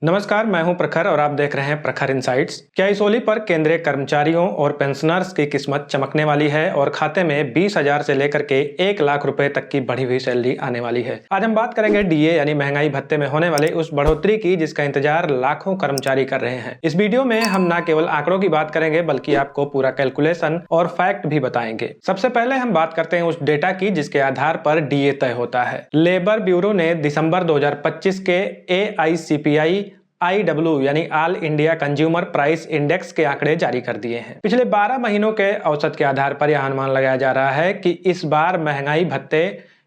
नमस्कार, मैं हूं प्रखर और आप देख रहे हैं प्रखर इनसाइट्स। क्या इस होली पर केंद्रीय कर्मचारियों और पेंशनर्स की किस्मत चमकने वाली है और खाते में 20,000 से लेकर के 1 लाख रुपए तक की बढ़ी हुई सैलरी आने वाली है। आज हम बात करेंगे डीए यानी महंगाई भत्ते में होने वाले उस बढ़ोतरी की जिसका इंतजार लाखों कर्मचारी कर रहे हैं। इस वीडियो में हम न केवल आंकड़ों की बात करेंगे बल्कि आपको पूरा कैलकुलेशन और फैक्ट भी बताएंगे। सबसे पहले हम बात करते हैं उस डेटा की जिसके आधार पर डीए तय होता है। लेबर ब्यूरो ने दिसंबर 2025 के AICPI IW यानी all India consumer price index के आंकड़े जारी कर दिए हैं। पिछले 12 महीनों के औसत के आधार पर यह अनुमान लगाया जा रहा है कि इस बार महंगाई भत्ते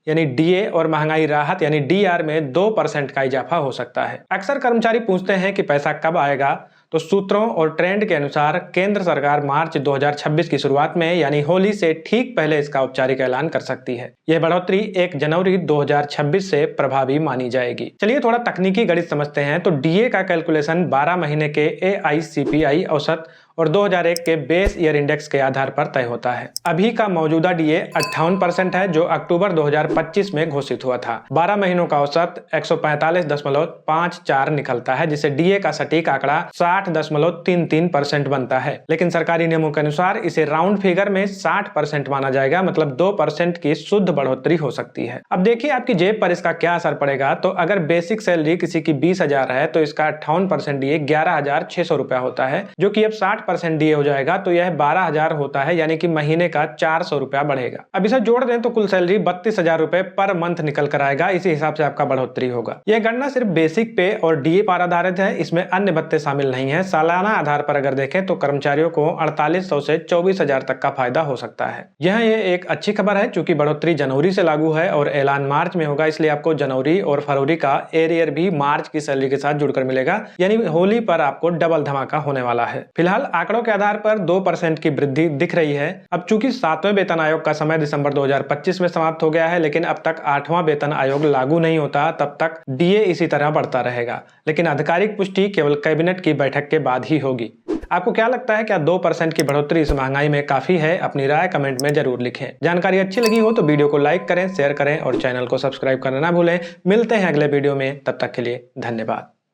यानी डीए और महंगाई राहत यानी डीआर में 2% का इजाफा हो सकता है। अक्सर कर्मचारी पूछते हैं कि पैसा कब आएगा, तो सूत्रों और ट्रेंड के अनुसार केंद्र सरकार मार्च 2026 की शुरुआत में यानी होली से ठीक पहले इसका औपचारिक ऐलान कर सकती है। यह बढ़ोतरी 1 जनवरी 2026 से प्रभावी मानी जाएगी। चलिए थोड़ा तकनीकी गणित समझते हैं। तो डीए का कैलकुलेशन 12 महीने के AICPI औसत और 2001 के बेस ईयर इंडेक्स के आधार पर तय होता है। अभी का मौजूदा डीए 58% है जो अक्टूबर 2025 में घोषित हुआ था। 12 महीनों का औसत 145.54 निकलता है जिससे डीए का सटीक आंकड़ा 60.33% बनता है। लेकिन सरकारी नियमों के अनुसार इसे राउंड फिगर में 60% माना जाएगा, मतलब 2% की शुद्ध बढ़ोतरी हो सकती है। अब देखिए आपकी जेब पर इसका क्या असर पड़ेगा। तो अगर बेसिक सैलरी किसी की 20,000 है तो इसका 58% डीए 11,600 रुपया होता है, जो कि अब 60% डीए हो जाएगा तो यह 12,000 होता है, यानी कि महीने का 400 रुपया बढ़ेगा। अब इसे जोड़ दें तो कुल सैलरी 32,000 रुपए पर मंथ निकल कर आएगा। इसी हिसाब से आपका बढ़ोतरी होगा। यह गणना सिर्फ बेसिक पे और डीए पर आधारित है, इसमें अन्य भत्ते शामिल नहीं है। सालाना आधार पर अगर देखें तो कर्मचारियों को 4800 से 24,000 तक का फायदा हो सकता है। ये एक अच्छी खबर है क्योंकि बढ़ोतरी जनवरी से लागू है और ऐलान मार्च में होगा, इसलिए आपको जनवरी और फरवरी का एरियर भी मार्च की सैलरी के साथ जुड़कर मिलेगा, यानी होली पर आपको डबल धमाका होने वाला है। फिलहाल आंकड़ों के आधार पर 2% की वृद्धि दिख रही है। अब चूंकि 7वें वेतन आयोग का समय दिसंबर 2025 में समाप्त हो गया है, लेकिन अब तक 8वां वेतन आयोग लागू नहीं होता, तब तक डीए इसी तरह बढ़ता रहेगा। लेकिन आधिकारिक पुष्टि केवल कैबिनेट की बैठक के बाद ही होगी। आपको क्या लगता है, क्या 2% की बढ़ोतरी इस महंगाई में काफी है? अपनी राय कमेंट में जरूर लिखें। जानकारी अच्छी लगी हो तो वीडियो को लाइक करें, शेयर करें और चैनल को सब्सक्राइब करना ना भूलें। मिलते हैं अगले वीडियो में, तब तक के लिए धन्यवाद।